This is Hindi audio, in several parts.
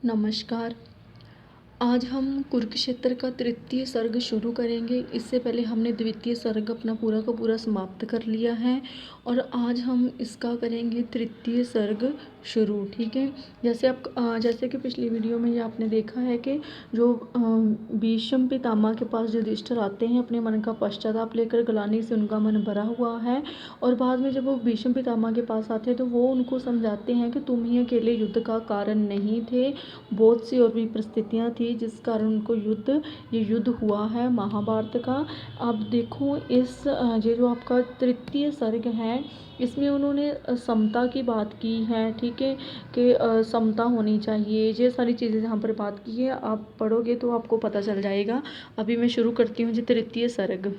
नमस्कार। आज हम कुरुक्षेत्र का तृतीय सर्ग शुरू करेंगे। इससे पहले हमने द्वितीय सर्ग अपना पूरा का पूरा समाप्त कर लिया है और आज हम इसका करेंगे तृतीय सर्ग शुरू। ठीक है, जैसे कि पिछली वीडियो में ये आपने देखा है कि जो भीष्म पितामह के पास युधिष्ठिर आते हैं अपने मन का पश्चाताप लेकर, ग्लानि से उनका मन भरा हुआ है और बाद में जब वो भीष्म पितामह के पास आते हैं तो वो उनको समझाते हैं कि तुम ही अकेले युद्ध का कारण नहीं थे, बहुत सी और भी परिस्थितियाँ थी जिस कारण उनको ये युद्ध हुआ है महाभारत का। अब देखो ये जो आपका तृतीय सर्ग है इसमें उन्होंने समता की बात की है। ठीक है, कि समता होनी चाहिए, ये सारी चीज़ें यहाँ पर बात की है। आप पढ़ोगे तो आपको पता चल जाएगा। अभी मैं शुरू करती हूँ जी तृतीय सर्ग।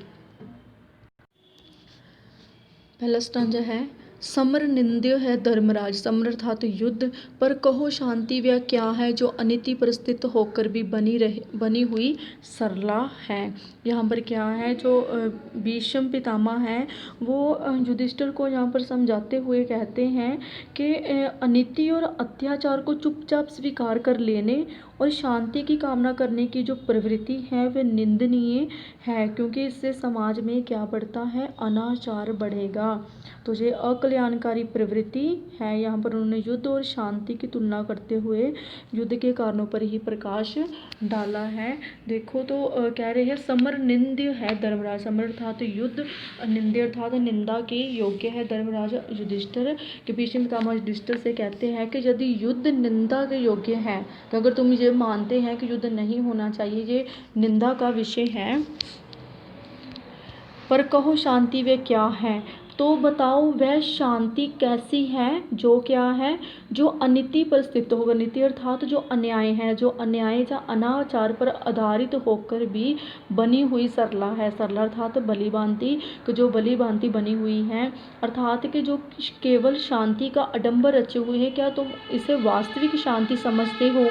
पहला स्टांजा है, समर निंद्य है धर्मराज। समर अर्थात युद्ध, पर कहो शांति वह क्या है जो अनिति पर स्थित होकर भी बनी हुई सरला है। यहाँ पर क्या है, जो भीष्म पितामह है वो युधिष्ठिर को यहाँ पर समझाते हुए कहते हैं कि अनिति और अत्याचार को चुपचाप स्वीकार कर लेने और शांति की कामना करने की जो प्रवृत्ति है वह निंदनीय है, क्योंकि इससे समाज में क्या बढ़ता है, अनाचार बढ़ेगा। तो ये अकल्याणकारी प्रवृत्ति है। यहाँ पर उन्होंने युद्ध और शांति की तुलना करते हुए युद्ध के कारणों पर ही प्रकाश डाला है। देखो तो कह रहे हैं समर निंद्य है धर्मराज। समर अर्थात युद्ध, निंद्य अर्थात निंदा के योग्य है धर्मराज युधिष्ठिर के। भीष्म पितामह युधिष्ठिर से कहते हैं कि यदि युद्ध निंदा के योग्य है तो अगर तुम ये मानते हैं कि युद्ध नहीं होना चाहिए, ये निंदा का विषय है, पर कहो शांति वे क्या है, तो बताओ वह शांति कैसी है जो क्या है, जो अनिति पर स्थित होगा। नीति अर्थात जो अन्याय है, जो अन्याय या अनाचार पर आधारित होकर भी बनी हुई सरला है। सरला अर्थात बलि भांति, जो बलि भांति बनी हुई है, अर्थात कि जो केवल शांति का आडंबर रचे हुए है। क्या तुम इसे वास्तविक शांति समझते हो?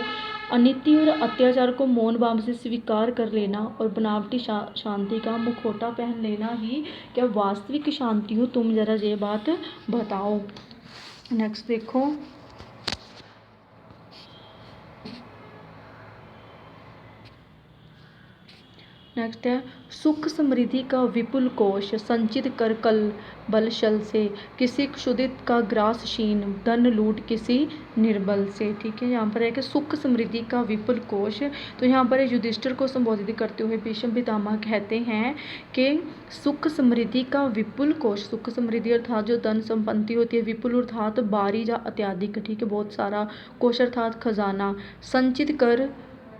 अनिति और अत्याचार को मौन भाव से स्वीकार कर लेना और बनावटी शांति का मुखौटा पहन लेना ही क्या वास्तविक शांति हो? तुम जरा ये बात बताओ। नेक्स्ट देखो, नेक्स्ट है, सुख समृद्धि का विपुल कोश संचित कर कल बल शल से, किसी क्षुधित का ग्रास शीन धन लूट किसी निर्बल से। ठीक है, यहाँ पर है कि सुख समृद्धि का विपुल कोश। तो यहाँ पर युधिष्ठिर को संबोधित करते हुए भीष्म पितामह कहते हैं कि सुख समृद्धि का विपुल कोश। सुख समृद्धि अर्थात जो धन संपत्ति होती है, विपुल अर्थात बारी या अत्याधिक। ठीक है, बहुत सारा, कोश अर्थात खजाना, संचित कर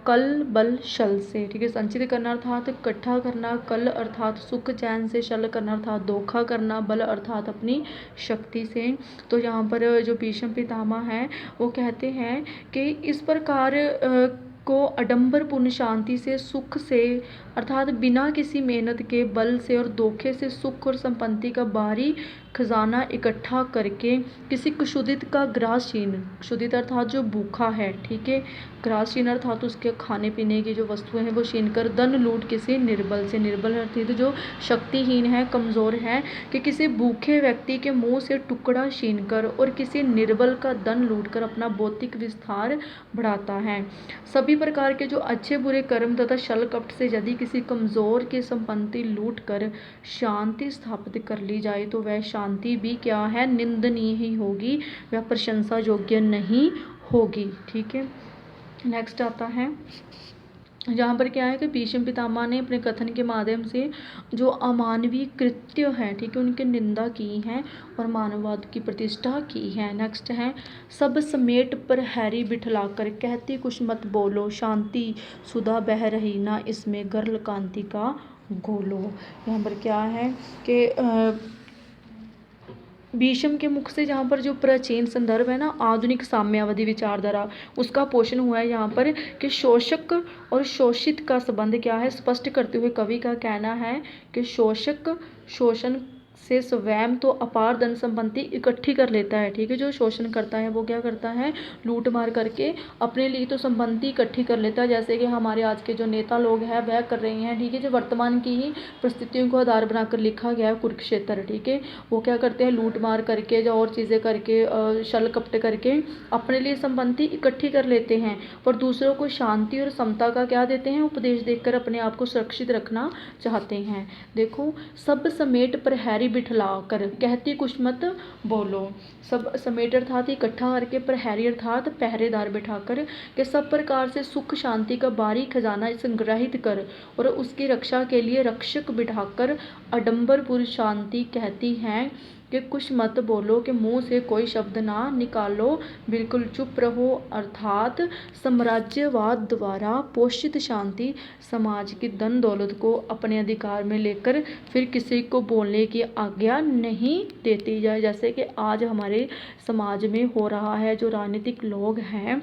कल बल शल से। ठीक है, संचित करना अर्थात इकट्ठा करना, कल अर्थात सुख चैन से, शल करना अर्थात धोखा करना, बल अर्थात अपनी शक्ति से। तो यहाँ पर जो भीष्म पितामह है वो कहते हैं कि इस प्रकार को आडंबरपूर्ण शांति से, सुख से अर्थात बिना किसी मेहनत के, बल से और धोखे से सुख और संपत्ति का बाहरी खजाना इकट्ठा करके किसी क्षुधित का ग्रासहीन, क्षुधित अर्थात जो भूखा है, ठीक है, ग्रासहीन अर्थात उसके खाने पीने की जो वस्तुएं हैं वो छीन कर धन लूट किसी निर्बल से। निर्बल अर्थात जो शक्तिहीन है, कमज़ोर है, कि किसी भूखे व्यक्ति के मुंह से टुकड़ा छीन कर और किसी निर्बल का धन लूट कर अपना भौतिक विस्तार बढ़ाता है। सभी प्रकार के जो अच्छे बुरे कर्म तथा छल कपट से यदि किसी कमज़ोर की संपत्ति लूट कर शांति स्थापित कर ली जाए तो वह शांति भी क्या है, निंदनीय ही होगी, वह प्रशंसा योग्य नहीं होगी। ठीक है, नेक्स्ट आता है, यहाँ पर क्या है कि भीष्म पितामह ने अपने कथन के माध्यम से जो अमानवीय कृत्य है, ठीक है, उनकी निंदा की है और मानववाद की प्रतिष्ठा की है। नेक्स्ट है, सब समेट पर हैरी बिठलाकर कहती कुछ मत बोलो, शांति सुधा बह रही ना इसमें गर्ल कांति का गोलो। यहाँ पर क्या है कि भीष्म के मुख से जहाँ पर जो प्राचीन संदर्भ है ना, आधुनिक साम्यवादी विचारधारा, उसका पोषण हुआ है यहाँ पर कि शोषक और शोषित का संबंध क्या है स्पष्ट करते हुए कवि का कहना है कि शोषक शोषण से स्वयं तो अपार धन संपत्ति इकट्ठी कर लेता है, ठीक है। जो शोषण करता है वो क्या करता है, लूट मार करके अपने लिए तो संपत्ति इकट्ठी कर लेता है, जैसे कि हमारे आज के जो नेता लोग हैं वह कर रहे हैं, ठीक है। जो वर्तमान की ही परिस्थितियों को आधार बनाकर लिखा गया है कुरुक्षेत्र, ठीक है। वो क्या करते हैं, लूट मार करके जो और चीज़ें करके छल कपट करके अपने लिए संपत्ति इकट्ठी कर लेते हैं, पर दूसरों को शांति और समता का क्या देते हैं, उपदेश देकर अपने आप को सुरक्षित रखना चाहते हैं। देखो, सब समेट पर हैरी बिठला कर कहती कुछ मत बोलो। सब समेट अर्थात इकट्ठा करके, पर हैरी अर्थात पहरेदार बिठाकर के सब प्रकार से सुख शांति का बारी खजाना संग्रहित कर और उसकी रक्षा के लिए रक्षक बिठाकर आडंबरपुर शांति कहती हैं कि कुछ मत बोलो, कि मुंह से कोई शब्द ना निकालो, बिल्कुल चुप रहो। अर्थात साम्राज्यवाद द्वारा पोषित शांति समाज की धन दौलत को अपने अधिकार में लेकर फिर किसी को बोलने की आज्ञा नहीं देती जाए, जैसे कि आज हमारे समाज में हो रहा है। जो राजनीतिक लोग हैं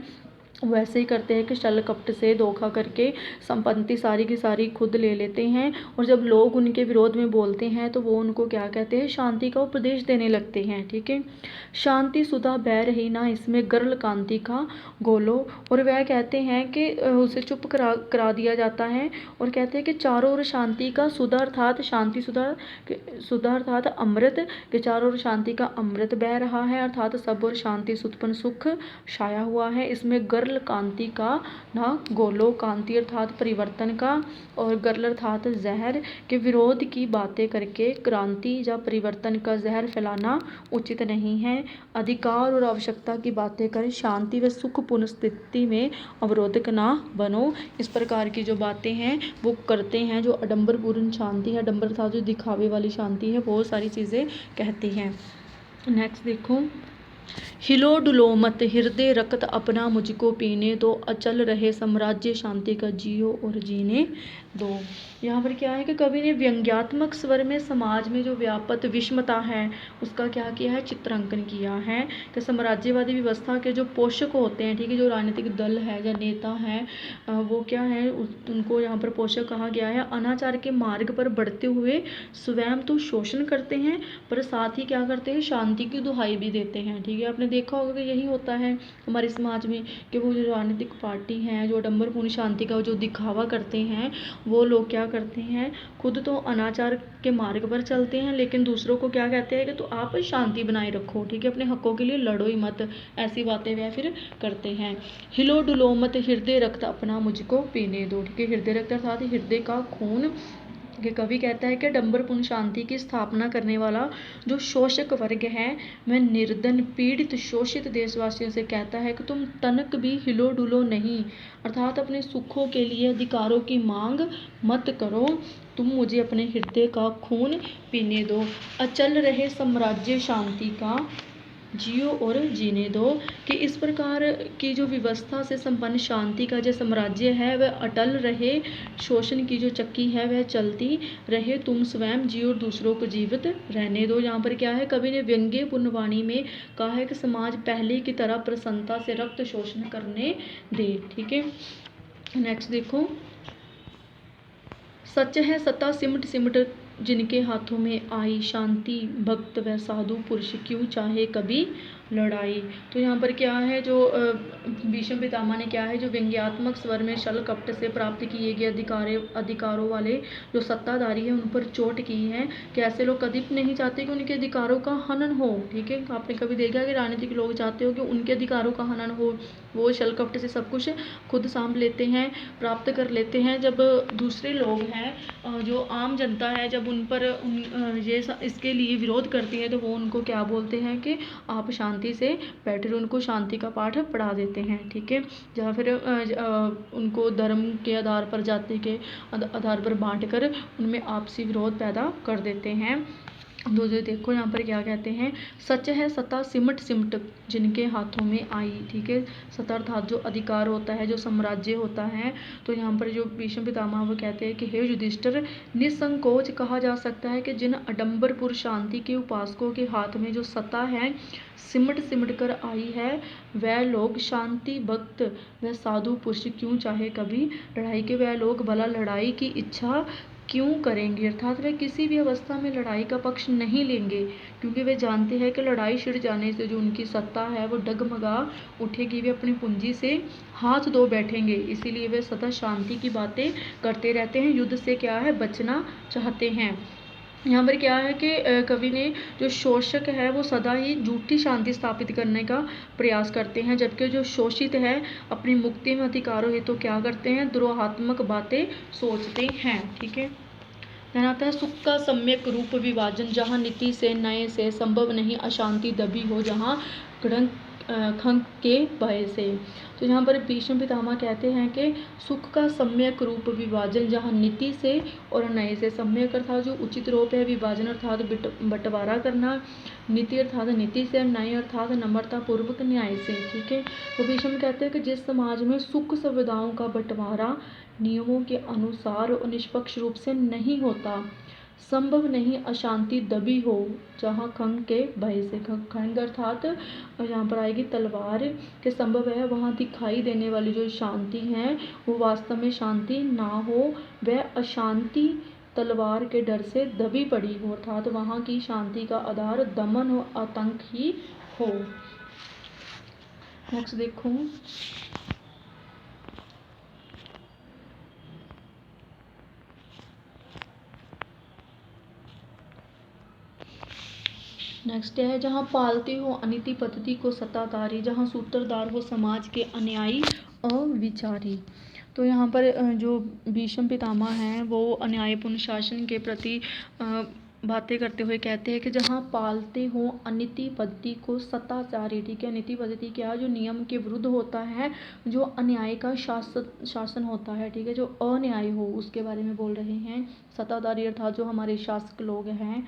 वैसे ही करते हैं कि छल कपट से धोखा करके संपत्ति सारी की सारी खुद ले लेते हैं, और जब लोग उनके विरोध में बोलते हैं तो वो उनको क्या कहते हैं, शांति का उपदेश देने लगते हैं, ठीक है। शांति सुधा बह रही ना इसमें गर्ल कांति का गोलो, और वह कहते हैं कि उसे चुप करा दिया जाता है, और कहते हैं कि चारों ओर शांति का सुधा अर्थात शांति सुधा अर्थात अमृत, के चारों ओर शांति का अमृत बह रहा है, अर्थात सब और शांति सुतपन सुख छाया हुआ है। इसमें गर्ल कांति का ना गोलो, कांति अर्थात परिवर्तन का, और गर्ल अर्थात जहर के विरोध की बातें करके क्रांति या परिवर्तन का जहर फैलाना उचित नहीं है। अधिकार और आवश्यकता की बातें कर शांति व सुखपूर्ण स्थिति में अवरोधक ना बनो। इस प्रकार की जो बातें हैं वो करते हैं, जो आडंबरपूर्ण शांति है, आडंबर अर्थात जो दिखावे वाली शांति है, बहुत सारी चीज़ें कहती हैं। नेक्स्ट देखो, हिलो डुलो मत हृदय रक्त अपना मुझको पीने दो, अचल रहे साम्राज्य शांति का जियो और जीने दो। यहाँ पर क्या है कि कवि ने व्यंग्यात्मक स्वर में समाज में जो व्यापत विषमता है उसका क्या किया है, चित्रांकन किया है। कि साम्राज्यवादी व्यवस्था के जो पोषक होते हैं, ठीक है, जो राजनीतिक दल है या नेता हैं, वो क्या है, उनको यहाँ पर पोषक कहा गया है। अनाचार के मार्ग पर बढ़ते हुए स्वयं तो शोषण करते हैं, पर साथ ही क्या करते हैं, शांति की दुहाई भी देते हैं, ठीक है। आपने देखा होगा कि यही होता है हमारे समाज में, कि वो जो राजनीतिक पार्टी हैं जो आडंबरपूर्ण शांति का जो दिखावा करते हैं, वो लोग क्या करते हैं, खुद तो अनाचार के मार्ग पर चलते हैं, लेकिन दूसरों को क्या कहते हैं कि तो आप शांति बनाए रखो, ठीक है, अपने हकों के लिए लड़ो ही मत, ऐसी बातें वह फिर करते हैं। हिलो डुलो मत हृदय रक्त अपना मुझको पीने दो, ठीक है। हृदय रक्त अर्थात हृदय का खून, कि कवि कहता है कि आडंबरपूर्ण शांति की स्थापना करने वाला जो शोषक वर्ग है वह निर्धन पीड़ित शोषित देशवासियों से कहता है कि तुम तनक भी हिलो डुलो नहीं, अर्थात अपने सुखों के लिए अधिकारों की मांग मत करो, तुम मुझे अपने हृदय का खून पीने दो, अचल रहे साम्राज्य शांति का जियो और जीने दो। कि इस प्रकार की जो व्यवस्था से संपन्न शांति का जो साम्राज्य है वह अटल रहे, शोषण की जो चक्की है वह चलती रहे, तुम स्वयं जियो और दूसरों को जीवित रहने दो। यहाँ पर क्या है, कवि ने व्यंग्यपूर्ण वाणी में कहा है कि समाज पहले की तरह प्रसन्नता से रक्त शोषण करने दे, ठीक है। नेक्स्ट देखो, सच है सत्ता सिमट सिमट जिनके हाथों में आई, शांति भक्त व साधु पुरुष क्यों चाहे कभी लड़ाई। तो यहाँ पर क्या है, जो भीष्म पितामह ने क्या है, जो व्यंग्यात्मक स्वर में छल कपट से प्राप्त किए गए अधिकारों वाले जो सत्ताधारी है उन पर चोट की है, कि ऐसे लोग कभी नहीं चाहते कि उनके अधिकारों का हनन हो, ठीक है। आपने कभी देखा कि राजनीतिक लोग चाहते हो कि उनके अधिकारों का हनन हो, वो छल कपट से सब कुछ खुद सांभ लेते हैं, प्राप्त कर लेते हैं। जब दूसरे लोग हैं जो आम जनता है, जब उन पर ये इसके लिए विरोध करती है तो वो उनको क्या बोलते हैं कि आप शांति से बैठे रहो, उनको शांति का पाठ पढ़ा देते हैं, ठीक है। या फिर उनको धर्म के आधार पर, जाति के आधार पर बांट कर उनमें आपसी विरोध पैदा कर देते हैं। तो जो देखो यहाँ पर क्या कहते हैं, सच है सत्ता सिमट सिमट जिनके हाथों में आई, ठीक है। सत्ता अर्थात जो अधिकार होता है, जो साम्राज्य होता है। तो यहाँ पर जो भीष्म पितामह वो कहते हैं कि हे युधिष्ठिर, निसंकोच कहा जा सकता है कि जिन आडंबरपुर शांति के उपासकों के हाथ में जो सत्ता है सिमट सिमट कर आई है, वह लोग शांति भक्त व साधु पुरुष क्यों चाहे कभी लड़ाई के, वह लोग भला लड़ाई की इच्छा क्यों करेंगे, अर्थात वे किसी भी अवस्था में लड़ाई का पक्ष नहीं लेंगे, क्योंकि वे जानते हैं कि लड़ाई छिड़ जाने से जो उनकी सत्ता है वो डगमगा उठेगी, वे अपनी पूंजी से हाथ धो बैठेंगे। इसीलिए वे सदा शांति की बातें करते रहते हैं, युद्ध से क्या है बचना चाहते हैं। यहाँ पर क्या है कि कवि ने जो शोषक है वो सदा ही झूठी शांति स्थापित करने का प्रयास करते हैं, जबकि जो शोषित है अपनी मुक्ति में अधिकारों हेतु तो क्या करते हैं, द्रोहात्मक बातें सोचते हैं। ठीक है, ध्यान आता है सुख का सम्यक रूप विभाजन, जहाँ नीति से न्याय से संभव नहीं, अशांति दबी हो जहाँ खंग के भय से। तो यहाँ पर भीष्म पितामह कहते हैं कि सुख का सम्यक रूप विभाजन, जहाँ नीति से और न्याय से, सम्यक अर्थात जो उचित रूप है, विभाजन अर्थात बंटवारा करना, नीति अर्थात नीति से, न्याय अर्थात नम्रता पूर्वक न्याय से। ठीक है, तो भीष्म कहते हैं कि जिस समाज में सुख सुविधाओं का बंटवारा नियमों के अनुसार और निष्पक्ष रूप से नहीं होता, संभव नहीं, अशांति दबी हो जहाँ खंग के भय से, खंग अर्थात यहाँ पर आएगी तलवार के संभव है, वहाँ दिखाई देने वाली जो शांति है वो वास्तव में शांति ना हो, वह अशांति तलवार के डर से दबी पड़ी हो, अर्थात वहाँ की शांति का आधार दमन और आतंक ही हो। नेक्स्ट देखो, नेक्स्ट है जहाँ पालते हो अनीति पद्धति को सत्ताधारी, जहाँ सूत्रधार हो समाज के अन्यायी अविचारी। तो यहाँ पर जो भीष्म पितामह हैं वो अन्यायपूर्ण शासन के प्रति बातें करते हुए कहते हैं कि जहाँ पालते हो अनीति पद्धति को सत्ताचारी। ठीक है, नीति पद्धति क्या, जो नियम के विरुद्ध होता है, जो अन्याय का शासन होता है। ठीक है, जो अन्याय हो उसके बारे में बोल रहे हैं। सत्ताधारी अर्थात जो हमारे शासक लोग हैं।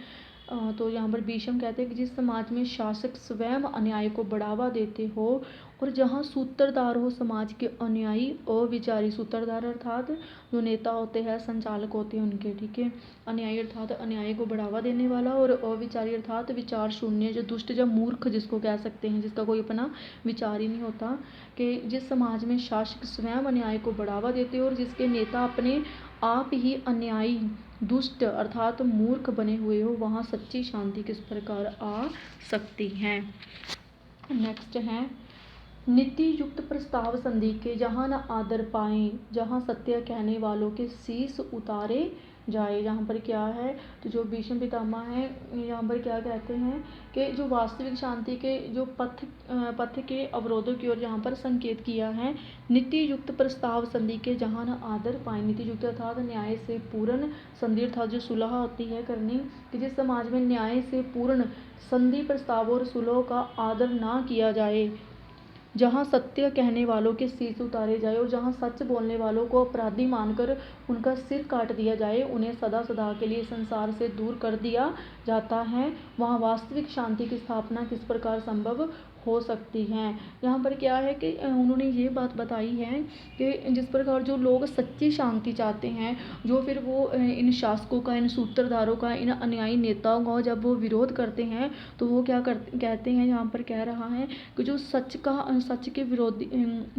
तो यहाँ पर भीष्म कहते हैं कि जिस समाज में शासक स्वयं अन्याय को बढ़ावा देते हो और जहाँ सूत्रधार हो समाज के अन्यायी अविचारी, सूत्रधार अर्थात जो नेता होते हैं, संचालक होते हैं उनके। ठीक है, अन्यायी अर्थात अन्याय को बढ़ावा देने वाला, और अविचारी अर्थात विचार शून्य, जो दुष्ट, जो मूर्ख जिसको कह सकते हैं, जिसका कोई अपना विचार ही नहीं होता। कि जिस समाज में शासक स्वयं अन्याय को बढ़ावा देते हो और जिसके नेता अपने आप ही अन्यायी दुष्ट अर्थात मूर्ख बने हुए हो, वहाँ सच्ची शांति किस प्रकार आ सकती है। नेक्स्ट है नीति युक्त प्रस्ताव संधि के, जहाँ न आदर पाएं, जहाँ सत्य कहने वालों के शीश उतारे जाए। यहाँ पर क्या है, तो जो भीष्म पितामह हैं यहाँ पर क्या कहते हैं कि जो वास्तविक शांति के जो पथ के अवरोधों की ओर यहाँ पर संकेत किया है। नीति युक्त प्रस्ताव संधि के, जहाँ न आदर पाए, नीति युक्त अर्थात न्याय से पूर्ण, संधि अर्थात जो सुलह होती है करनी, कि जिस समाज में न्याय से पूर्ण संधि प्रस्ताव और सुलह का आदर ना किया जाए, जहाँ सत्य कहने वालों के शीश उतारे जाए और जहाँ सच बोलने वालों को अपराधी मानकर उनका सिर काट दिया जाए, उन्हें सदा सदा के लिए संसार से दूर कर दिया जाता है, वहाँ वास्तविक शांति की स्थापना किस प्रकार संभव हो सकती हैं। यहाँ पर क्या है कि उन्होंने ये बात बताई है कि जिस प्रकार जो लोग सच्ची शांति चाहते हैं, जो फिर वो इन शासकों का, इन सूत्रधारों का, इन अन्यायी नेताओं का जब वो विरोध करते हैं तो वो क्या कहते हैं, यहाँ पर कह रहा है कि जो सच के विरोधी,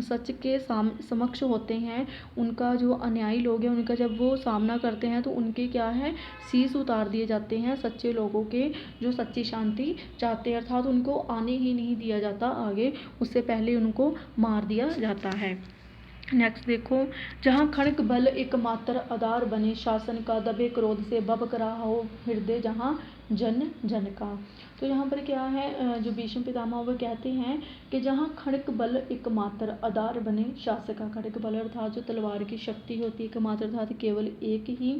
सच के समक्ष होते हैं, उनका जो अन्यायी लोग हैं उनका जब वो सामना करते हैं तो उनके क्या है, शीश उतार दिए जाते हैं। सच्चे लोगों के जो सच्ची शांति चाहते हैं, अर्थात उनको आने ही नहीं दिया जाता आगे, उससे पहले उनको मार दिया जाता है। नेक्स्ट देखो, जहाँ खड़ग बल एकमात्र आधार बने, शासन का दबे क्रोध से भभक रहा हो हृदय जहाँ जन जन का। तो यहाँ पर क्या है, जो भीष्म पितामह वो कहते हैं कि जहाँ खड़ग बल एकमात्र आधार बने, शासक का, खड़ग बल अर्थात जो तलवार की शक्ति होती है, एकमात्र अर्थात केवल एक ही,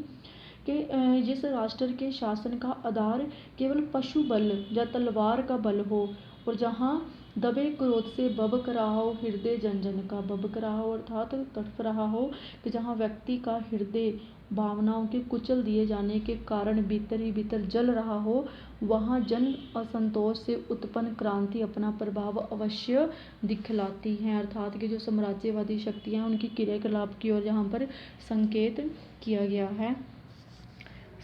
कि जिस राष्ट्र के शासन का आधार केवल पशु बल या तलवार का बल हो, और जहाँ दबे क्रोध से बबक रहा हो हृदय जन जन का, बबक रहा हो अर्थात तड़प रहा हो, कि जहाँ व्यक्ति का हृदय भावनाओं के कुचल दिए जाने के कारण भीतर ही भीतर जल रहा हो, वहाँ जन असंतोष से उत्पन्न क्रांति अपना प्रभाव अवश्य दिखलाती हैं। अर्थात कि जो साम्राज्यवादी शक्तियाँ उनकी क्रियाकलाप की ओर यहाँ पर संकेत किया गया है।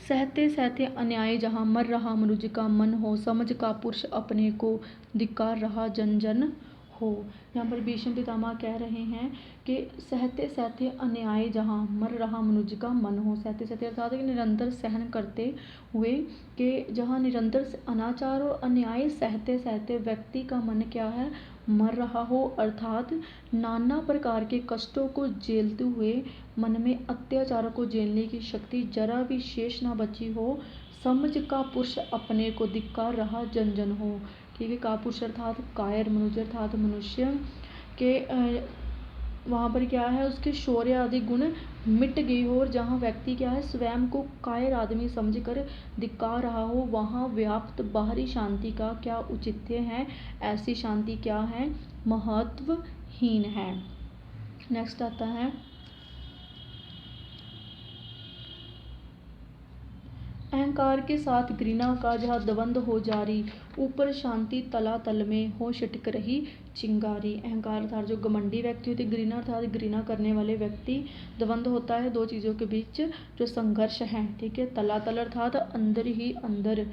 सहते सहते अन्याय जहाँ मर रहा मनुज का मन हो, समझ का पुरुष अपने को धिक्कार रहा जन जन हो। यहाँ पर भीष्म पितामह कह रहे हैं कि सहते सहते अन्याय जहाँ मर रहा मनुज का मन हो। सहते सहते अर्थात कि निरंतर सहन करते हुए कि जहाँ निरंतर अनाचार और अन्याय सहते सहते व्यक्ति का मन क्या है, मर रहा हो, अर्थात नाना प्रकार के कष्टों को झेलते हुए मन में अत्याचारों को झेलने की शक्ति जरा भी शेष ना बची हो। समझ का पुरुष अपने को धिक्कार रहा जन जन हो। ठीक है, का पुरुष अर्थात कायर मनुज अर्थात मनुष्य के वहाँ पर क्या है, उसके शौर्य आदि गुण मिट गए हो, और जहाँ व्यक्ति क्या है स्वयं को कायर आदमी समझकर धिक्कार रहा हो, वहाँ व्याप्त बाहरी शांति का क्या औचित्य है। ऐसी शांति क्या है, महत्वहीन है। नेक्स्ट आता है अहंकार के साथ घृणा का जहाँ द्वंद हो जारी, ऊपर शांति तलातल में हो छिटक रही चिंगारी। अहंकार अर्थात जो घमंडी व्यक्ति होते, घृणा अर्थात घृणा करने वाले व्यक्ति। द्वंद होता है दो चीज़ों के बीच जो संघर्ष है। ठीक है, तलातल अर्थात अंदर ही अंदर,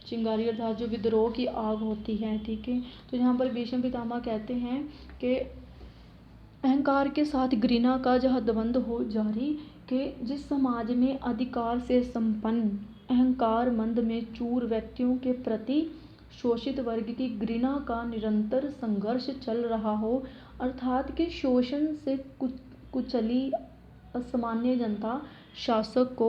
चिंगारी अर्थात जो विद्रोह की आग होती है। ठीक है, तो यहाँ पर भीष्म पितामह कहते हैं कि अहंकार के साथ घृणा का जहाँ द्वंद हो जारी, कि जिस समाज में अधिकार से संपन्न अहंकार मंद में चूर व्यक्तियों के प्रति शोषित वर्ग की घृणा का निरंतर संघर्ष चल रहा हो, अर्थात कि शोषण से कुचली असामान्य जनता शासक को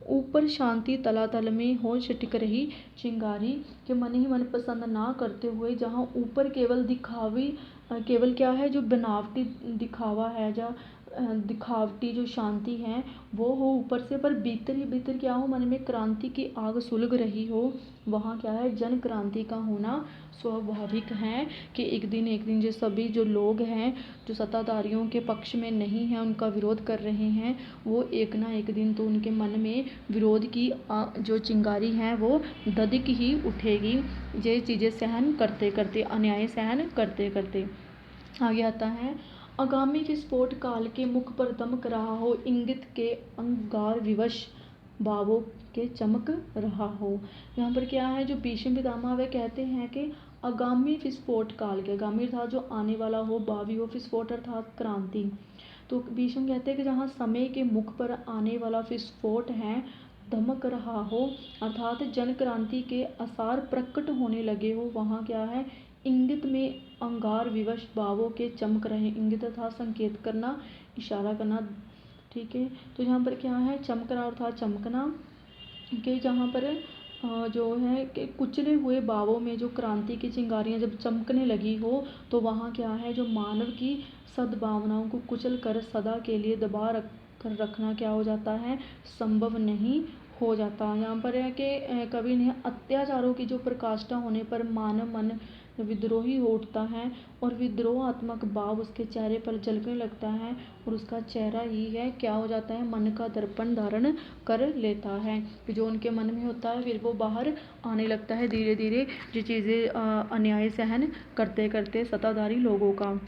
ऊपर शांति तलातल में हो छिटक रही चिंगारी, के मन ही मन पसंद ना करते हुए जहाँ ऊपर केवल क्या है, जो बनावटी दिखावा है, जो दिखावटी जो शांति है वो हो ऊपर से, पर भीतर ही भीतर क्या हो, मन में क्रांति की आग सुलग रही हो, वहाँ क्या है, जन क्रांति का होना स्वाभाविक है। कि एक दिन जो सभी जो लोग हैं जो सत्ताधारियों के पक्ष में नहीं हैं, उनका विरोध कर रहे हैं, वो एक ना एक दिन तो उनके मन में विरोध की जो चिंगारी है वो दधिक ही उठेगी, ये चीज़ें सहन करते करते, अन्याय सहन करते करते। आगे आता है आगामी विस्फोट काल के मुख पर दमक रहा हो, इंगित के अंगार विवश भावों के चमक रहा हो। यहाँ पर क्या है, जो भीष्म पितामह वे कहते हैं कि आगामी विस्फोट काल के, आगामी अर्थात जो आने वाला हो, भावी हो, विस्फोट अर्थात क्रांति। तो भीष्म कहते हैं कि जहाँ समय के मुख पर आने वाला विस्फोट है, दमक रहा हो, अर्थात जन क्रांति के आसार प्रकट होने लगे हो, वहाँ क्या है, इंगित में अंगार विवश भावों के चमक रहे। इंगित अर्थात संकेत करना, इशारा करना। ठीक है, तो यहाँ पर क्या है, चमकना अर्थात चमकना, कि जहाँ पर जो है कि कुचले हुए भावों में जो क्रांति की चिंगारियाँ जब चमकने लगी हो, तो वहाँ क्या है, जो मानव की सद्भावनाओं को कुचल कर सदा के लिए दबा कर रखना क्या हो जाता है, संभव नहीं हो जाता। यहाँ पर है कि कवि ने अत्याचारों की जो प्रकाष्ठा होने पर मानव मन विद्रोही हो उठता है, और विद्रोहात्मक भाव उसके चेहरे पर झलकने लगता है, और उसका चेहरा ही है क्या हो जाता है, मन का दर्पण धारण कर लेता है। जो उनके मन में होता है फिर वो बाहर आने लगता है धीरे धीरे, जो चीज़ें अन्याय सहन करते करते सत्ताधारी लोगों का।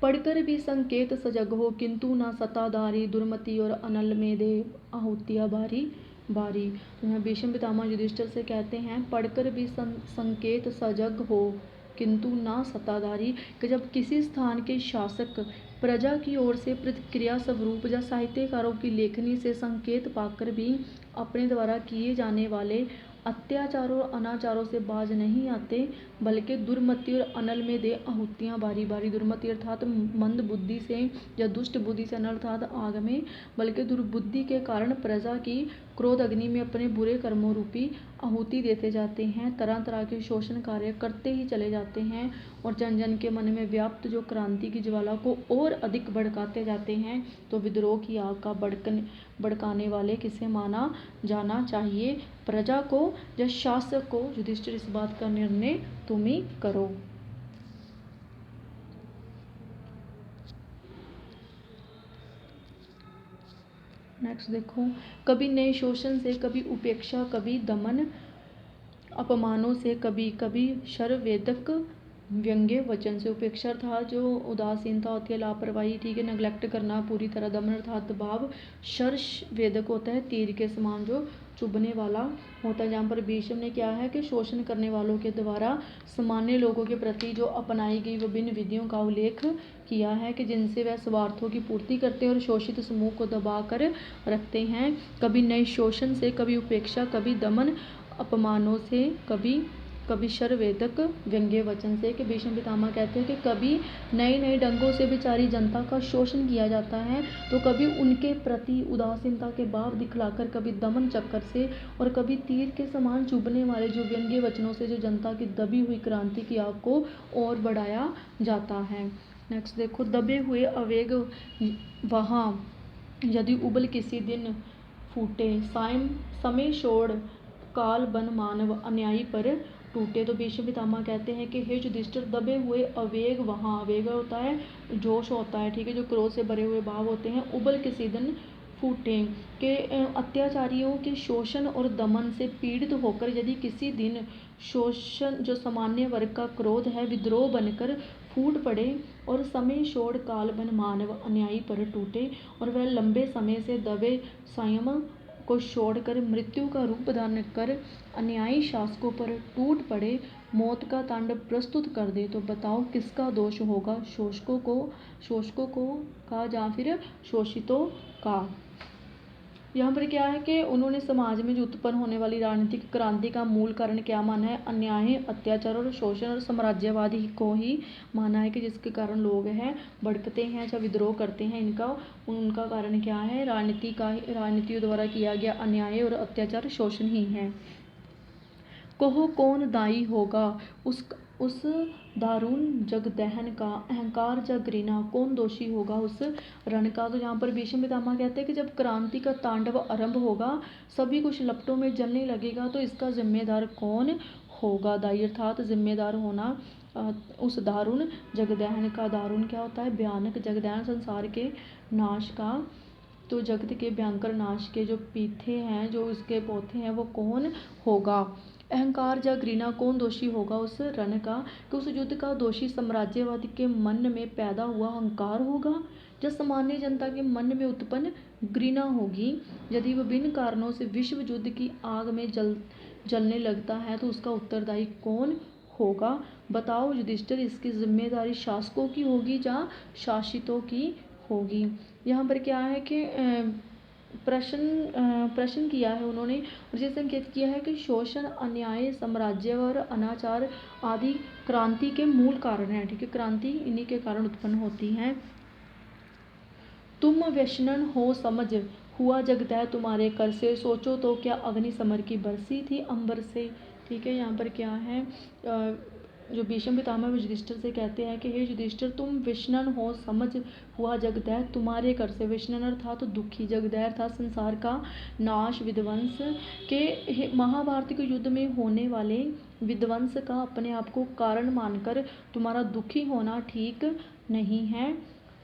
पढ़कर भी संकेत सजग हो, किंतु ना सत्ताधारी दुर्मति और अनल में दे आहुतियाँ बारी बारी। भीष्म पितामह युधिष्ठिर से कहते हैं, पढ़कर भी संकेत सजग हो, किंतु ना सत्ताधारी, कि जब किसी स्थान के शासक प्रजा की ओर से प्रतिक्रिया स्वरूप या साहित्यकारों की लेखनी से संकेत पाकर भी अपने द्वारा किए जाने वाले अत्याचारों और अनाचारों से बाज नहीं आते, बल्कि दुर्मति और अनल में दे आहुतियाँ बारी बारी। दुर्मति अर्थात मंद बुद्धि से या दुष्ट बुद्धि से, अनल अर्थात आग में, बल्कि दुर्बुद्धि के कारण प्रजा की क्रोध अग्नि में अपने बुरे कर्मों रूपी आहुति देते जाते हैं, तरह तरह के शोषण कार्य करते ही चले जाते हैं, और जन जन के मन में व्याप्त जो क्रांति की ज्वाला को और अधिक भड़काते जाते हैं। तो विद्रोह की आग का भड़काने वाले किसे माना जाना चाहिए, प्रजा को या शासक को? युधिष्ठिर इस बात का निर्णय तुम ही करो। नेक्स्ट देखो, कभी नए शोषण से, कभी उपेक्षा, कभी दमन अपमानों से, कभी कभी शरवेदक व्यंग्य वचन से। उपेक्षा अर्थात जो उदासीनता होती है, लापरवाही, ठीक है, नेग्लेक्ट करना पूरी तरह, दमन अर्थात दबाव, शर वेदक होता है तीर के समान जो चुभने वाला होता है। जहाँ पर भीष्म ने क्या है कि शोषण करने वालों के द्वारा सामान्य लोगों के प्रति जो अपनाई गई विभिन्न विधियों का उल्लेख किया है कि जिनसे वह स्वार्थों की पूर्ति करते हैं और शोषित समूह को दबा कर रखते हैं, कभी नए शोषण से, कभी उपेक्षा, कभी दमन अपमानों से, कभी शरवेदक व्यंग्य वचन से। कि भीष्म पितामह कहते हैं कि कभी नए नए ढंगों से बेचारी जनता का शोषण किया जाता है, तो कभी उनके प्रति उदासीनता के भाव दिखलाकर, कभी दमन चक्कर से, और कभी तीर के समान चुभने वाले जो व्यंग्य वचनों से जो जनता की दबी हुई क्रांति की आग को और बढ़ाया जाता है। नेक्स्ट देखो, दबे हुए आवेग वहाँ यदि उबल किसी दिन फूटे, समय छोड़ काल बन मानव अन्यायी पर टूटे। तो भीष्म पितामह कहते हैं कि हे युधिष्ठिर, दबे हुए आवेग वहाँ, आवेग होता है जोश होता है, ठीक है, जो क्रोध से भरे हुए भाव होते हैं, उबल किसी दिन फूटे के अत्याचारियों के शोषण और दमन से पीड़ित होकर यदि किसी दिन शोषण जो सामान्य वर्ग का क्रोध है विद्रोह बनकर फूट पड़े और समय छोड़ काल बन मानव अन्यायी पर टूटे, और वह लंबे समय से दबे संयम को छोड़कर मृत्यु का रूप धारण कर अन्यायी शासकों पर टूट पड़े, मौत का तांडव प्रस्तुत कर दे, तो बताओ किसका दोष होगा, शोषकों को का या फिर शोषितों का। यहाँ पर क्या है कि उन्होंने समाज में जो उत्पन्न होने वाली राजनीतिक क्रांति का मूल कारण क्या माना है, अन्याय, अत्याचार और शोषण और साम्राज्यवादी को ही माना है कि जिसके कारण लोग हैं भड़कते हैं या विद्रोह करते हैं, उनका कारण क्या है, राजनीतियों द्वारा किया गया अन्याय और अत्याचार शोषण ही है। कहो कौन दायी होगा उस दारुण जगदहन का, अहंकार या घृणा कौन दोषी होगा उस रण का। तो यहाँ पर भीष्म पितामह कहते हैं कि जब क्रांति का तांडव आरंभ होगा, सभी कुछ लपटों में जलने लगेगा, तो इसका जिम्मेदार कौन होगा। दायी अर्थात जिम्मेदार होना उस दारुण जगदहन का। दारुण क्या होता है, भयानक, जगदहन संसार के नाश का, तो जगत के भयंकर नाश के जो पीछे हैं, जो उसके पोथे हैं, वो कौन होगा। अहंकार या घृणा कौन दोषी होगा उस रण का, कि उस युद्ध का दोषी साम्राज्यवादी के मन में पैदा हुआ अहंकार होगा या सामान्य जनता के मन में उत्पन्न घृणा होगी। यदि विभिन्न कारणों से विश्व युद्ध की आग में जलने लगता है, तो उसका उत्तरदायी कौन होगा। बताओ युधिष्ठिर, इसकी जिम्मेदारी शासकों की होगी या शासितों की होगी। यहाँ पर क्या है कि प्रश्न किया है उन्होंने, और ये संकेत किया है कि शोषण, अन्याय, साम्राज्य और अनाचार आदि क्रांति के मूल कारण हैं, ठीक है, क्रांति इन्हीं के कारण उत्पन्न होती है। तुम व्यसनन हो समझ हुआ जगदह तुम्हारे कर से, सोचो तो क्या अग्नि समर की बरसी थी अंबर से। ठीक है, यहाँ पर क्या है, जो भीष्म पितामह युधिष्ठिर से कहते हैं कि हे युधिष्ठिर, तुम विष्णन हो समझ हुआ जगदह तुम्हारे कर से। विष्णन अर्थात दुखी, जगदह अर्थात संसार का नाश, विध्वंस के महाभारत के युद्ध में होने वाले विध्वंस का अपने आप को कारण मानकर तुम्हारा दुखी होना ठीक नहीं है।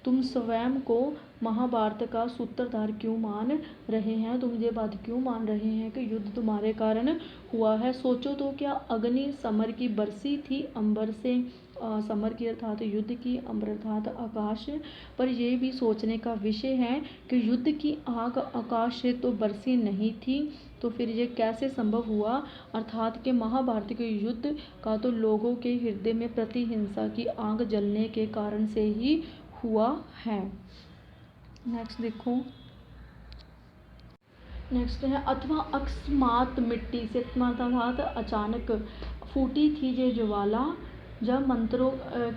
तुम स्वयं को महाभारत का सूत्रधार क्यों मान रहे हैं, तुम ये बात क्यों मान रहे हैं कि युद्ध तुम्हारे कारण हुआ है। सोचो तो क्या अग्नि समर की बरसी थी अंबर से। समर की अर्थात युद्ध की, अंबर अर्थात आकाश। पर यह भी सोचने का विषय है कि युद्ध की आग आकाश से तो बरसी नहीं थी, तो फिर ये कैसे संभव हुआ, अर्थात कि महाभारत के युद्ध का तो लोगों के हृदय में प्रतिहिंसा की आग जलने के कारण से ही हुआ है। नेक्स्ट देखो, नेक्स्ट है अथवा अकस्मात मिट्टी से, अर्थात अचानक फूटी थी ये ज्वाला, जब मंत्रों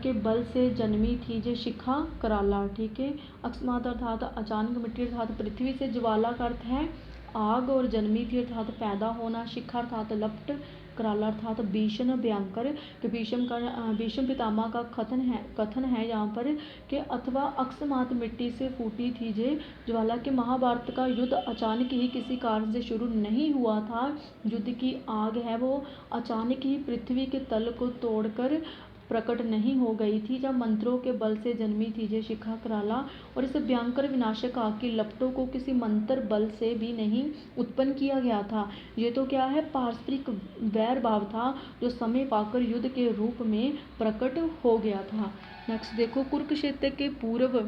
के बल से जन्मी थी ये शिखा कराला। ठीक है, अकस्मात अर्थात अचानक, मिट्टी अर्थात पृथ्वी से, ज्वाला का अर्थ है आग, और जन्मी थी अर्थात पैदा होना, शिखा अर्थात लपट, कराला अर्थात भीषण, भयंकर। कि भीष्म पितामह का कथन है यहाँ पर कि अथवा अकस्मात मिट्टी से फूटी थी ये ज्वाला, के महाभारत का युद्ध अचानक ही किसी कारण से शुरू नहीं हुआ था। युद्ध की आग है वो अचानक ही पृथ्वी के तल को तोड़कर प्रकट नहीं हो गई थी, जब मंत्रों के बल से जन्मी थी ये शिखा कराला, और इस भयंकर विनाशक आग की लपटों को किसी मंत्र बल से भी नहीं उत्पन्न किया गया था। ये तो क्या है, पारस्परिक वैर भाव था जो समय पाकर युद्ध के रूप में प्रकट हो गया था। नेक्स्ट देखो, कुरुक्षेत्र के पूर्व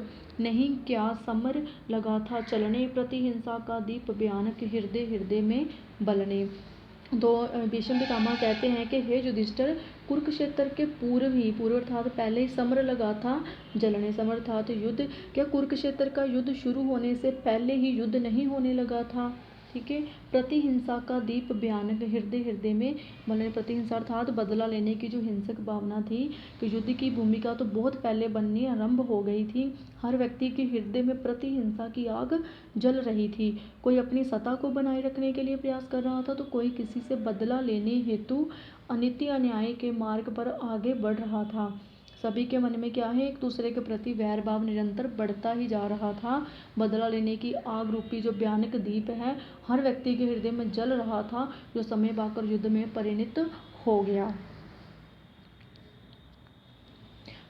नहीं क्या समर लगा था चलने, प्रतिहिंसा का दीप भयानक हृदय हृदय में बलने। तो भीष्म पितामह कहते हैं कि हे युधिष्ठिर, कुरुक्षेत्र के पूर्व अर्थात पहले ही समर लगा था जलने। समर अर्थात युद्ध। क्या कुरुक्षेत्र का युद्ध शुरू होने से पहले ही युद्ध नहीं होने लगा था? ठीक है। प्रतिहिंसा का दीप भयानक हृदय हृदय में बलने। प्रतिहिंसा अर्थात बदला लेने की जो हिंसक भावना थी, तो युद्ध की भूमिका तो बहुत पहले बननी आरंभ हो गई थी। हर व्यक्ति के हृदय में प्रतिहिंसा की आग जल रही थी। कोई अपनी सत्ता को बनाए रखने के लिए प्रयास कर रहा था, तो कोई किसी से बदला लेने हेतु अनित्य अन्याय के मार्ग पर आगे बढ़ रहा था। सभी के मन में क्या है, एक दूसरे के प्रति वैर भाव निरंतर बढ़ता ही जा रहा था। बदला लेने की आग रूपी जो भयानक दीप है हर व्यक्ति के हृदय में जल रहा था, जो समय पाकर युद्ध में परिणत हो गया।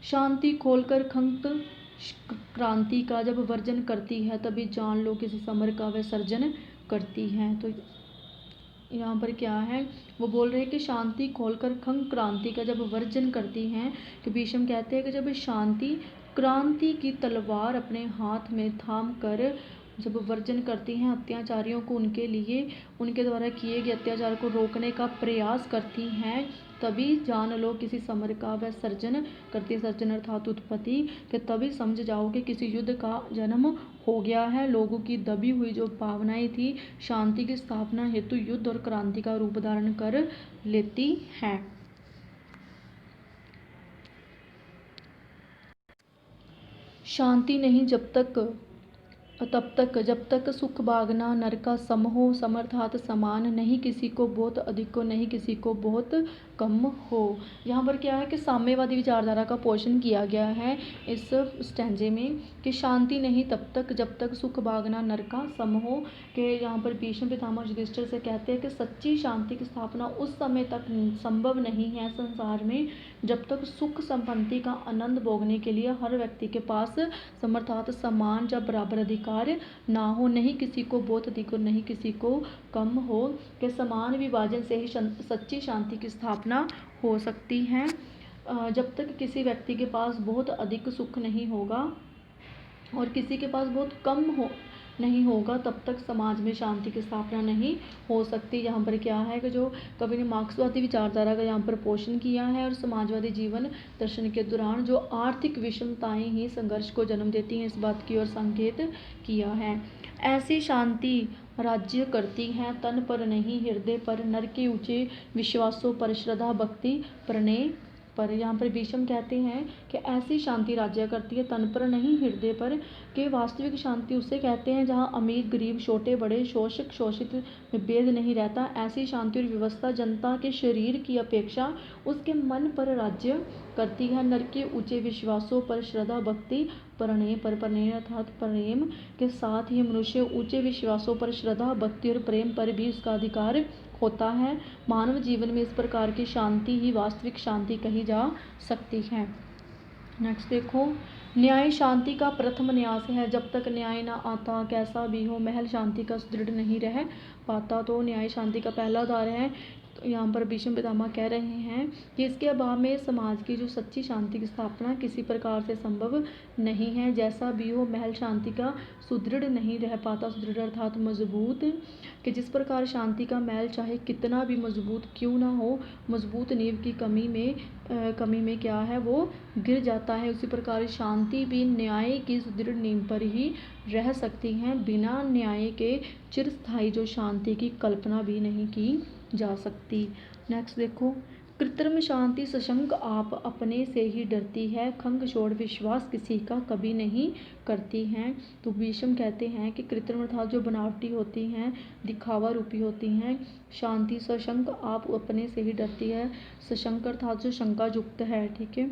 शांति खोलकर खंक क्रांति का जब वर्जन करती है, तभी जान लो किसी समर का वह सर्जन करती है। तो यहाँ पर क्या है, वो बोल रहे हैं कि शांति खोलकर खंग क्रांति का जब वर्जन करती हैं, कि भीष्म कहते हैं कि जब शांति क्रांति की तलवार अपने हाथ में थाम कर जब वर्जन करती हैं, अत्याचारियों को उनके लिए उनके द्वारा किए गए अत्याचार को रोकने का प्रयास करती हैं, तभी जान लो किसी समर का वह सर्जन करती है। सर्जन अर्थात उत्पत्ति, कि तभी समझ जाओ कि किसी युद्ध का जन्म हो गया है। लोगों की दबी हुई जो भावनाएं थी शांति की स्थापना हेतु युद्ध और क्रांति का रूप धारण कर लेती हैं। शांति नहीं तब तक जब तक सुख भागना नर का सम हो। समर्थात समान, नहीं किसी को बहुत अधिक हो, नहीं किसी को बहुत कम हो। यहाँ पर क्या है कि साम्यवादी विचारधारा का पोषण किया गया है इस स्टैंजे में, कि शांति नहीं तब तक जब तक सुख भागना नर का सम हो। कि यहाँ पर भीष्म पितामह युधिष्ठिर से कहते हैं कि सच्ची शांति की स्थापना उस समय तक संभव नहीं है संसार में जब तक सुख संपत्ति का आनंद भोगने के लिए हर व्यक्ति के पास समर्थात समान या बराबर अधिकार ना हो। नहीं किसी को बहुत अधिक और नहीं किसी को कम हो, कि समान विभाजन से ही सच्ची शांति की स्थापना हो सकती है। जब तक किसी व्यक्ति के पास बहुत अधिक सुख नहीं होगा और किसी के पास बहुत कम नहीं होगा, तब तक समाज में शांति की स्थापना नहीं हो सकती। यहाँ पर क्या है कि जो कवि ने मार्क्सवादी विचारधारा का यहाँ पर पोषण किया है, और समाजवादी जीवन दर्शन के दौरान जो आर्थिक विषमताएं ही संघर्ष को जन्म देती हैं, इस बात की ओर संकेत किया है। ऐसी शांति राज्य करती है तन पर नहीं हृदय पर, नर के ऊंचे विश्वासों पर, श्रद्धा भक्ति प्रणय पर। यहाँ पर भीष्म कहते हैं कि ऐसी शांति राज्य करती है तन पर नहीं हृदय पर, कि वास्तविक शांति उसे कहते हैं जहाँ अमीर गरीब छोटे बड़े शोषक शोषित में भेद नहीं रहता। ऐसी शांति और व्यवस्था जनता के शरीर की अपेक्षा उसके मन पर राज्य करती है। नर के ऊंचे विश्वासों पर, श्रद्धा भक्ति प्रणय पर, प्रणय अर्थात प्रेम के साथ ही मनुष्य ऊंचे विश्वासों पर, श्रद्धा भक्ति और प्रेम पर भी उसका अधिकार होता है। मानव जीवन में इस प्रकार की शांति ही वास्तविक शांति कही जा सकती है। नेक्स्ट देखो, न्याय शांति का प्रथम न्यास है, जब तक न्याय ना आता कैसा भी हो महल शांति का सुदृढ़ नहीं रह पाता। तो न्याय शांति का पहला आधार है। तो यहाँ पर भीष्म पितामह कह रहे हैं कि इसके अभाव में समाज की जो सच्ची शांति की स्थापना किसी प्रकार से संभव नहीं है। जैसा भी हो महल शांति का सुदृढ़ नहीं रह पाता। सुदृढ़ अर्थात मजबूत, कि जिस प्रकार शांति का महल चाहे कितना भी मजबूत क्यों ना हो, मजबूत नींव की कमी में क्या है वो गिर जाता है। उसी प्रकार शांति भी न्याय की सुदृढ़ नींव पर ही रह सकती हैं। बिना न्याय के चिरस्थायी जो शांति की कल्पना भी नहीं की जा सकती। नेक्स्ट देखो, कृत्रिम शांति सशंक आप अपने से ही डरती है, खंग छोड़ विश्वास किसी का कभी नहीं करती हैं। तो भीष्म कहते हैं कि कृत्रिम अर्थात जो बनावटी होती हैं, दिखावा रूपी होती हैं। शांति सशंक आप अपने से ही डरती है, सशंक अर्थात जो शंका युक्त है। ठीक है,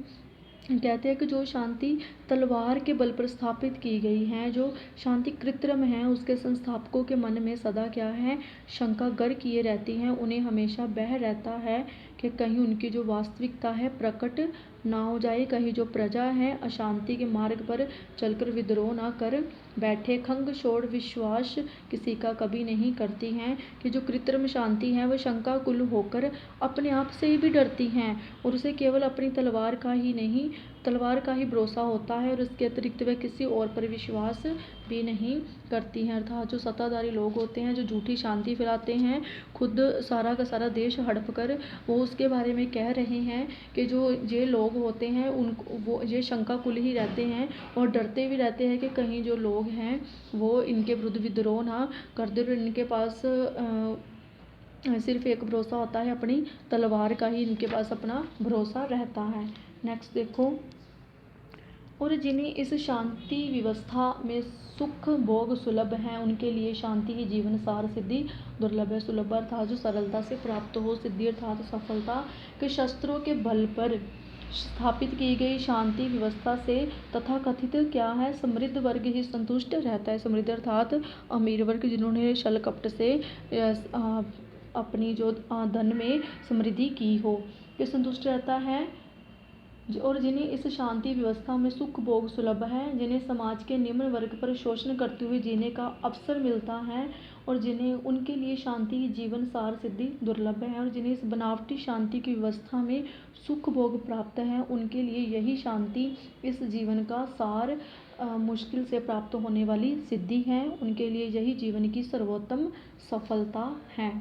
कहते हैं कि जो शांति तलवार के बल पर स्थापित की गई है, जो शांति कृत्रिम है, उसके संस्थापकों के मन में सदा क्या है, शंका गर किए रहती हैं। उन्हें हमेशा बह रहता है कि कहीं उनकी जो वास्तविकता है प्रकट ना हो जाए, कहीं जो प्रजा है अशांति के मार्ग पर चलकर विद्रोह ना कर बैठे। खंग छोड़ विश्वास किसी का कभी नहीं करती हैं, कि जो कृत्रिम शांति है वह शंकाकुल होकर अपने आप से ही भी डरती हैं और उसे केवल अपनी तलवार का ही भरोसा होता है और इसके अतिरिक्त वह किसी और पर विश्वास भी नहीं करती हैं। अर्थात जो सत्ताधारी लोग होते हैं, जो झूठी शांति फैलाते हैं, खुद सारा का सारा देश हड़प कर वो उसके बारे में कह रहे हैं कि जो ये लोग होते हैं उनको वो ये शंकाकुल ही रहते हैं और डरते भी रहते हैं कि कहीं जो लोग हैं वो इनके विरुद्ध विद्रोह ना कर दे। और इनके पास सिर्फ एक भरोसा होता है, अपनी तलवार का ही इनके पास अपना भरोसा रहता है। नेक्स्ट देखो, और जिन्हें इस शांति व्यवस्था में सुख भोग सुलभ हैं उनके लिए शांति ही जीवन सार सिद्धि दुर्लभ है। सुलभ अर्थात जो सरलता से प्राप्त हो, सिद्धि अर्थात सफलता के शस्त्रों के बल पर स्थापित की गई शांति व्यवस्था से तथा कथित क्या है, समृद्ध वर्ग ही संतुष्ट रहता है। समृद्ध अर्थात अमीर वर्ग, जिन्होंने छल कपट से अपनी जो धन में समृद्धि की हो, ये संतुष्ट रहता है। और जिन्हें इस शांति व्यवस्था में सुख भोग सुलभ है, जिन्हें समाज के निम्न वर्ग पर शोषण करते हुए जीने का अवसर मिलता है और जिन्हें उनके लिए शांति ही जीवन सार सिद्धि दुर्लभ है। और जिन्हें इस बनावटी शांति की व्यवस्था में सुख भोग प्राप्त है उनके लिए यही शांति इस जीवन का सार मुश्किल से प्राप्त होने वाली सिद्धि है, उनके लिए यही जीवन की सर्वोत्तम सफलता है।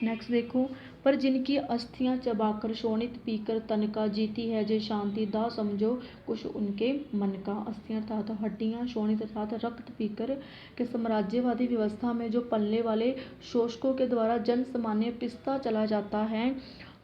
नेक्स्ट देखो, पर जिनकी अस्थियां चबाकर शोणित पीकर तन का जीती है जे शांति दा समझो कुछ उनके मन का। अस्थियां अर्थात हड्डियां, शोणित अर्थात रक्त पीकर के साम्राज्यवादी व्यवस्था में जो पलने वाले शोषकों के द्वारा जन सामान्य पिसता चला जाता है।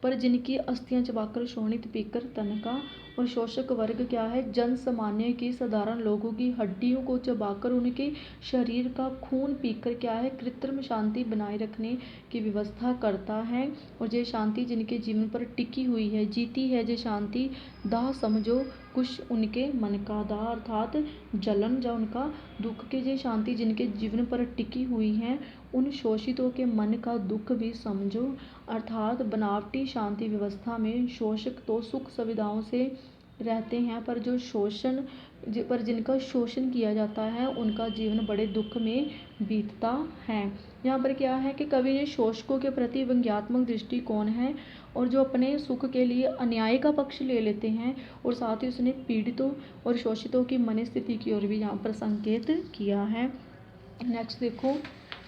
पर जिनकी अस्थियां चबाकर शोणित पीकर तन का, और शोषक वर्ग क्या है, जन सामान्य की साधारण लोगों की हड्डियों को चबाकर उनके शरीर का खून पीकर क्या है, कृत्रिम शांति बनाए रखने की व्यवस्था करता है। और ये शांति जिनके जीवन पर टिकी हुई है, जीती है ये शांति दाह समझो कुछ उनके मन का। दाह अर्थात जलन, जो उनका दुख के ये शांति जिनके जीवन पर टिकी हुई है उन शोषितों के मन का दुख भी समझो। अर्थात बनावटी शांति व्यवस्था में शोषक तो सुख सुविधाओं से रहते हैं, पर जिनका शोषण किया जाता है उनका जीवन बड़े दुख में बीतता है। यहाँ पर क्या है कि कवि ने शोषकों के प्रति व्यंग्यात्मक दृष्टिकोण है और जो अपने सुख के लिए अन्याय का पक्ष ले लेते हैं, और साथ ही उसने पीड़ितों और शोषितों की मनस्थिति की ओर भी यहाँ पर संकेत किया है। नेक्स्ट देखो,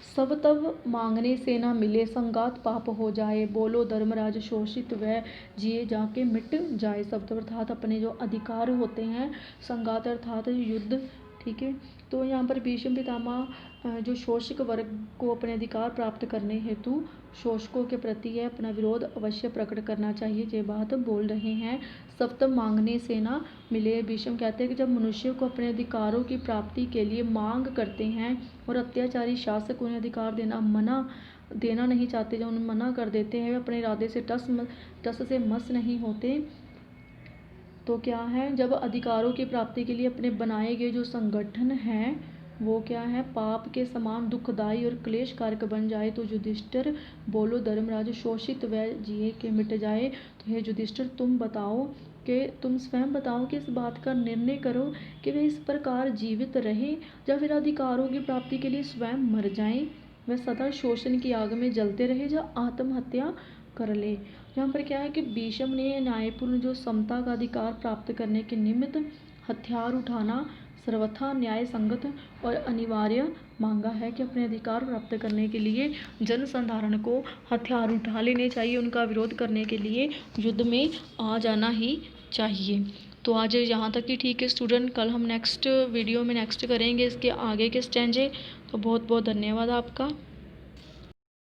सब तब मांगने से ना मिले संगात पाप हो जाए, बोलो धर्मराज शोषित वह जिए जाके मिट जाए। सब तब अर्थात अपने जो अधिकार होते हैं, संगात अर्थात युद्ध, ठीक है। तो यहाँ पर भीष्म पितामह जो शोषक वर्ग को अपने अधिकार प्राप्त करने हेतु शोषकों के प्रति है अपना विरोध अवश्य प्रकट करना चाहिए, ये बात बोल रहे हैं। सब तब मांगने से ना मिले, भीष्म कहते हैं कि जब मनुष्य को अपने अधिकारों की प्राप्ति के लिए मांग करते हैं और अत्याचारी शासक उन्हें अधिकार देना नहीं चाहते, जब उन्हें मना कर देते हैं, वे अपने इरादे से टस से मस नहीं होते, तो क्या है, जब अधिकारों की प्राप्ति के लिए अपने बनाए गए जो संगठन हैं वो क्या है, पाप के समान दुखदायी और क्लेश कारक बन जाए, तो युधिष्ठिर बोलो धर्मराज शोषित वह जिए के मिट जाए। तो हे युधिष्ठिर तुम स्वयं बताओ कि इस बात का निर्णय करो कि वे इस प्रकार जीवित रहे या फिर अधिकारों की प्राप्ति के लिए स्वयं मर जाएं, वह सदा शोषण की आग में जलते रहे या आत्महत्या कर ले। यहाँ पर क्या है कि भीष्म ने न्यायपूर्ण जो समता का अधिकार प्राप्त करने के निमित्त हथियार उठाना सर्वथा न्याय संगत और अनिवार्य मांगा है, कि अपने अधिकार प्राप्त करने के लिए जनसाधारण को हथियार उठा लेने चाहिए, उनका विरोध करने के लिए युद्ध में आ जाना ही चाहिए। तो आज यहाँ तक ही ठीक है स्टूडेंट, कल हम नेक्स्ट वीडियो में नेक्स्ट करेंगे इसके आगे के स्टेंजे। तो बहुत बहुत धन्यवाद आपका।